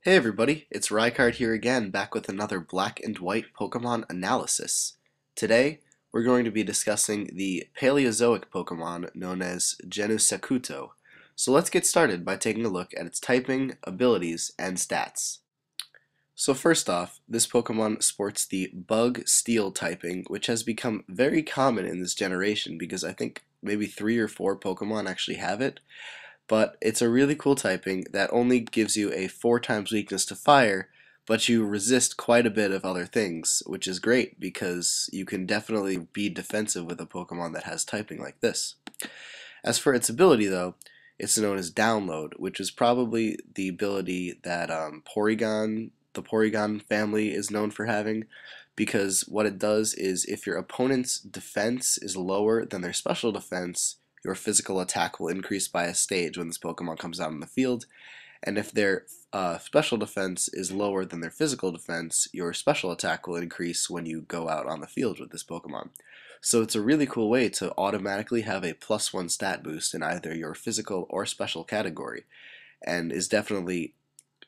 Hey everybody, it's Rykard here again, back with another black and white Pokemon analysis. Today, we're going to be discussing the Paleozoic Pokemon known as Genosekuto. So let's get started by taking a look at its typing, abilities, and stats. So first off, this Pokemon sports the Bug Steel typing, which has become very common in this generation because I think maybe 3 or 4 Pokemon actually have it. But it's a really cool typing that only gives you a 4 times weakness to fire, but you resist quite a bit of other things, which is great because you can definitely be defensive with a Pokemon that has typing like this. As for its ability though, it's known as Download, which is probably the ability that the Porygon family is known for having, because what it does is if your opponent's defense is lower than their special defense, your physical attack will increase by a stage when this Pokemon comes out in the field, and if their special defense is lower than their physical defense, your special attack will increase when you go out on the field with this Pokemon. So it's a really cool way to automatically have a +1 stat boost in either your physical or special category, and is definitely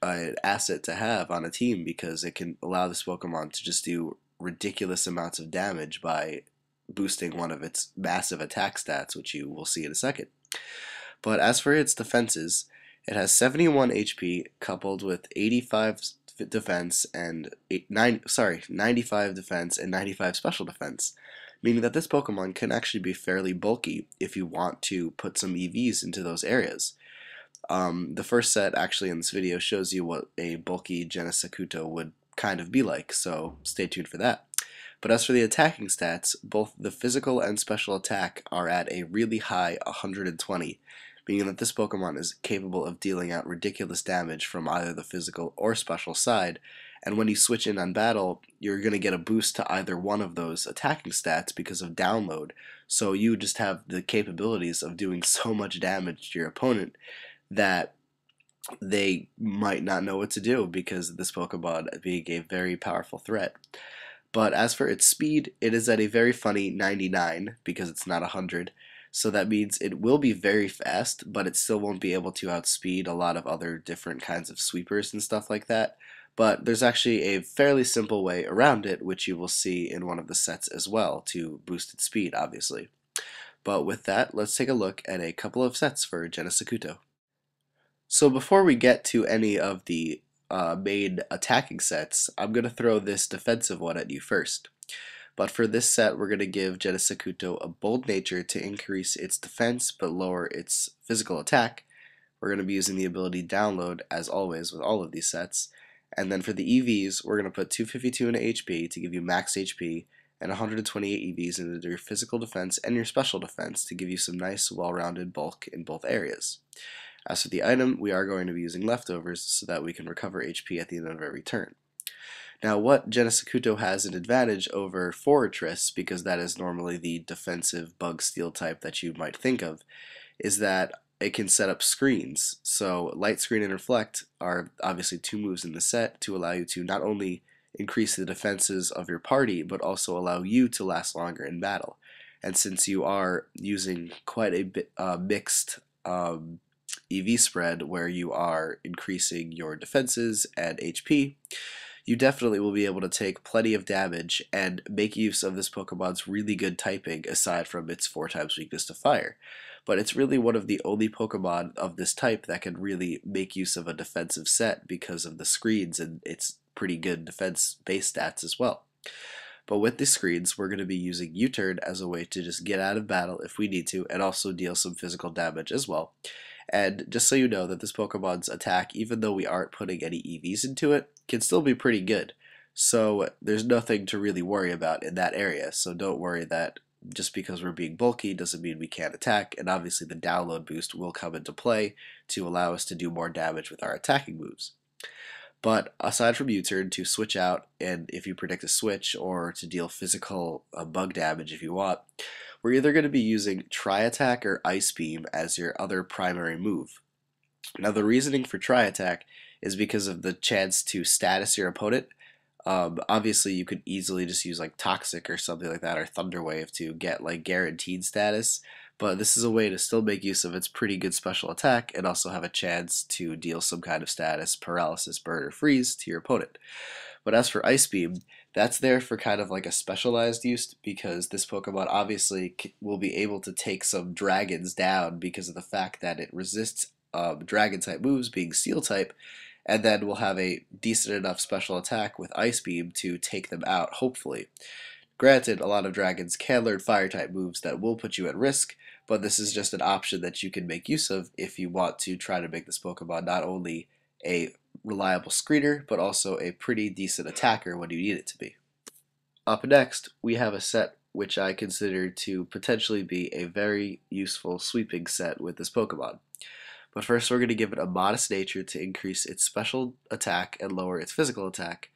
an asset to have on a team because it can allow this Pokemon to just do ridiculous amounts of damage by boosting one of its massive attack stats, which you will see in a second. But as for its defenses, it has 71 HP coupled with 85 defense and 95 defense and 95 special defense, meaning that this Pokemon can actually be fairly bulky if you want to put some EVs into those areas. The first set actually in this video shows you what a bulky Genesekuto would kind of be like, so stay tuned for that. But as for the attacking stats, both the physical and special attack are at a really high 120, meaning that this Pokemon is capable of dealing out ridiculous damage from either the physical or special side, and when you switch in on battle, you're going to get a boost to either one of those attacking stats because of Download, so you just have the capabilities of doing so much damage to your opponent that they might not know what to do because of this Pokemon being a very powerful threat. But as for its speed, it is at a very funny 99 because it's not 100. So that means it will be very fast, but it still won't be able to outspeed a lot of other different kinds of sweepers and stuff like that. But there's actually a fairly simple way around it, which you will see in one of the sets as well to boost its speed, obviously. But with that, let's take a look at a couple of sets for Genesekuto. So before we get to any of the main attacking sets, I'm going to throw this defensive one at you first. But for this set, we're going to give Genesekuto a Bold Nature to increase its defense but lower its physical attack. We're going to be using the ability Download, as always with all of these sets. And then for the EVs, we're going to put 252 into HP to give you max HP, and 128 EVs into your physical defense and your special defense to give you some nice, well-rounded bulk in both areas. As for the item, we are going to be using leftovers so that we can recover HP at the end of every turn. Now, what Genesekuto has an advantage over Forretress, because that is normally the defensive bug steel type that you might think of, is that it can set up screens. So Light Screen and Reflect are obviously 2 moves in the set to allow you to not only increase the defenses of your party, but also allow you to last longer in battle. And since you are using quite a bit mixed EV spread where you are increasing your defenses and HP, you definitely will be able to take plenty of damage and make use of this Pokemon's really good typing aside from its 4 times weakness to fire. But it's really one of the only Pokemon of this type that can really make use of a defensive set because of the screens and its pretty good defense base stats as well. But with the screens, we're going to be using U-Turn as a way to just get out of battle if we need to and also deal some physical damage as well. And just so you know that this Pokemon's attack, even though we aren't putting any EVs into it, can still be pretty good. So there's nothing to really worry about in that area. So don't worry that just because we're being bulky doesn't mean we can't attack. And obviously the Download boost will come into play to allow us to do more damage with our attacking moves. But aside from U-Turn, to switch out, and if you predict a switch, or to deal physical bug damage if you want, we're either going to be using Tri-Attack or Ice Beam as your other primary move. Now the reasoning for Tri-Attack is because of the chance to status your opponent. Obviously you could easily just use like Toxic or something like that, or Thunder Wave to get like guaranteed status, but this is a way to still make use of its pretty good special attack and also have a chance to deal some kind of status, paralysis, burn, or freeze to your opponent. But as for Ice Beam, that's there for kind of like a specialized use because this Pokemon obviously will be able to take some dragons down because of the fact that it resists dragon type moves being steel type, and then will have a decent enough special attack with Ice Beam to take them out, hopefully. Granted, a lot of dragons can learn fire type moves that will put you at risk, but this is just an option that you can make use of if you want to try to make this Pokemon not only a reliable screener, but also a pretty decent attacker when you need it to be. Up next, we have a set which I consider to potentially be a very useful sweeping set with this Pokemon. But first we're going to give it a modest nature to increase its special attack and lower its physical attack.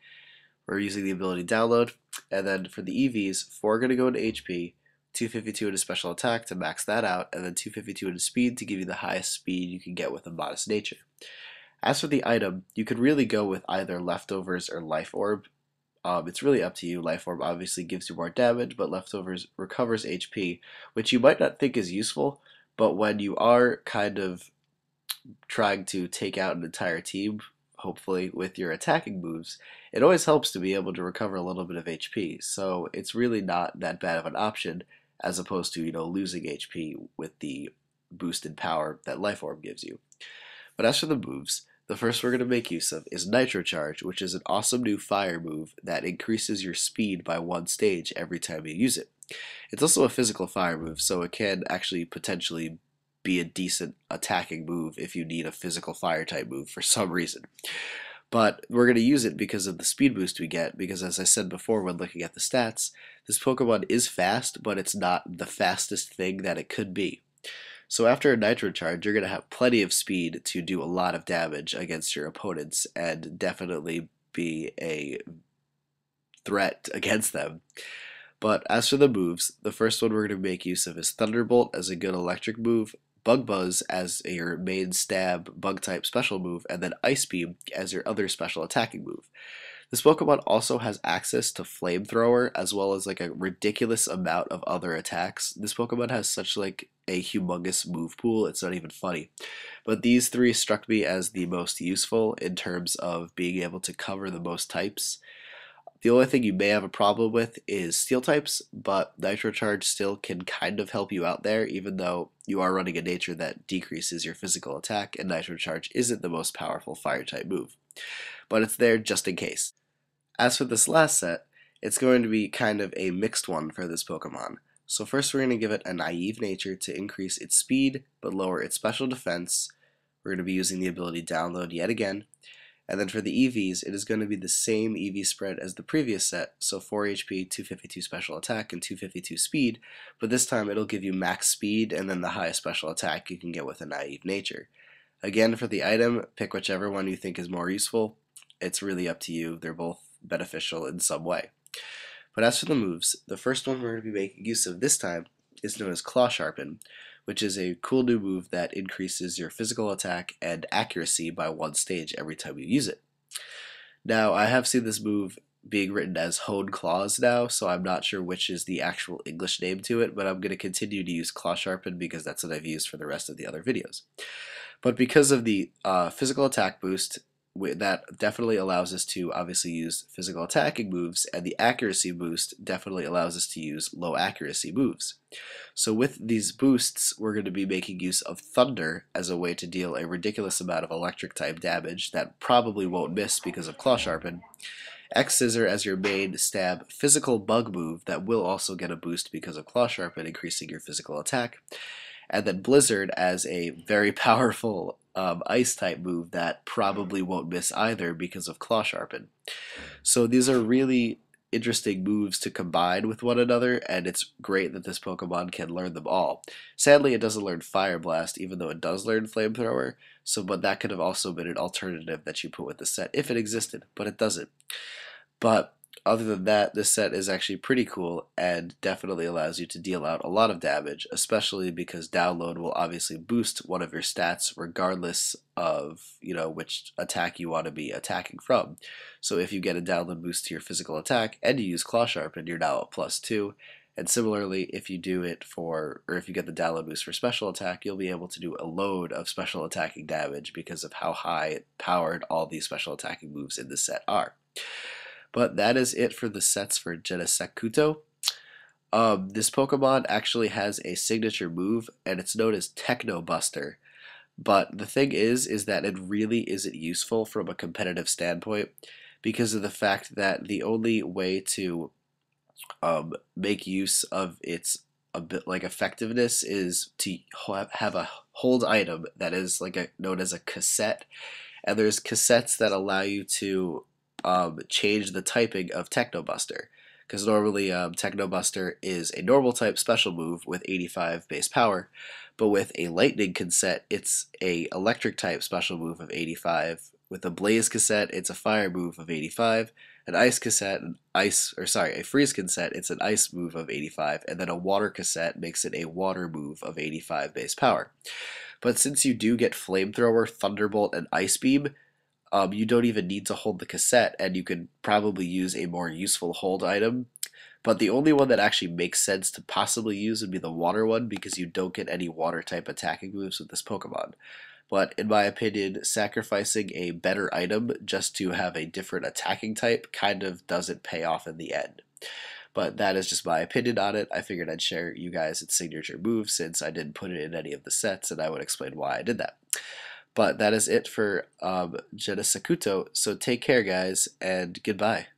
We're using the ability download, and then for the EVs, 4 are going to go into HP, 252 into special attack to max that out, and then 252 into speed to give you the highest speed you can get with a modest nature. As for the item, you could really go with either Leftovers or Life Orb. It's really up to you. Life Orb obviously gives you more damage, but Leftovers recovers HP, which you might not think is useful, but when you are kind of trying to take out an entire team, hopefully with your attacking moves, it always helps to be able to recover a little bit of HP, so it's really not that bad of an option as opposed to, losing HP with the boosted power that Life Orb gives you. But as for the moves, the first we're going to make use of is Nitro Charge, which is an awesome new fire move that increases your speed by 1 stage every time you use it. It's also a physical fire move, so it can actually potentially be a decent attacking move if you need a physical fire type move for some reason. But we're going to use it because of the speed boost we get, because as I said before when looking at the stats, this Pokemon is fast, but it's not the fastest thing that it could be. So after a Nitro Charge, you're going to have plenty of speed to do a lot of damage against your opponents and definitely be a threat against them. But as for the moves, the first one we're going to make use of is Thunderbolt as a good electric move, Bug Buzz as your main stab bug type special move, and then Ice Beam as your other special attacking move. This Pokemon also has access to Flamethrower as well as like a ridiculous amount of other attacks. This Pokemon has such like a humongous move pool, it's not even funny. But these 3 struck me as the most useful in terms of being able to cover the most types. The only thing you may have a problem with is steel types, but Nitro Charge still can kind of help you out there, even though you are running a nature that decreases your physical attack, and Nitro Charge isn't the most powerful fire type move. But it's there just in case. As for this last set, it's going to be kind of a mixed one for this Pokemon. So first we're going to give it a naive nature to increase its speed, but lower its special defense. We're going to be using the ability download yet again. And then for the EVs, it is going to be the same EV spread as the previous set, so 4 HP, 252 special attack, and 252 speed, but this time it'll give you max speed and then the highest special attack you can get with a naive nature. Again, for the item, pick whichever one you think is more useful. It's really up to you. They're both beneficial in some way. But as for the moves, the first one we're going to be making use of this time is known as Claw Sharpen, which is a cool new move that increases your physical attack and accuracy by 1 stage every time you use it. Now, I have seen this move being written as Hone Claws now, so I'm not sure which is the actual English name to it, but I'm going to continue to use Claw Sharpen because that's what I've used for the rest of the other videos. But because of the physical attack boost, that definitely allows us to obviously use physical attacking moves, and the accuracy boost definitely allows us to use low accuracy moves. So with these boosts, we're going to be making use of Thunder as a way to deal a ridiculous amount of electric type damage that probably won't miss because of Claw Sharpen. X-Scissor as your main stab physical bug move that will also get a boost because of Claw Sharpen, increasing your physical attack. And then Blizzard as a very powerful ice type move that probably won't miss either because of Claw Sharpen. So these are really interesting moves to combine with one another, and it's great that this Pokemon can learn them all. Sadly, it doesn't learn Fire Blast, even though it does learn Flamethrower, but that could have also been an alternative that you put with the set if it existed, but it doesn't. But other than that, this set is actually pretty cool and definitely allows you to deal out a lot of damage, especially because download will obviously boost one of your stats regardless of, which attack you want to be attacking from. So if you get a download boost to your physical attack and you use Claw Sharpen, you're now at +2, And similarly, if you do it or if you get the download boost for special attack, you'll be able to do a load of special attacking damage because of how high powered all these special attacking moves in the set are. But that is it for the sets for Genesekuto. This Pokemon actually has a signature move, and it's known as Techno Buster. But the thing is that it really isn't useful from a competitive standpoint because of the fact that the only way to make use of its a bit like effectiveness is to have a hold item that is known as a cassette, and there's cassettes that allow you to change the typing of Techno Buster. Because normally Techno Buster is a normal type special move with 85 base power, but with a lightning cassette, it's a electric type special move of 85. With a blaze cassette, it's a fire move of 85. An ice cassette, a freeze cassette, it's an ice move of 85, and then a water cassette makes it a water move of 85 base power. But since you do get Flamethrower, Thunderbolt, and Ice Beam, you don't even need to hold the cassette, and you could probably use a more useful hold item. But the only one that actually makes sense to possibly use would be the water one, because you don't get any water type attacking moves with this Pokemon. But in my opinion, sacrificing a better item just to have a different attacking type kind of doesn't pay off in the end. But that is just my opinion on it. I figured I'd share you guys its signature move since I didn't put it in any of the sets, and I would explain why I did that. But that is it for Genesekuto, so take care guys, and goodbye.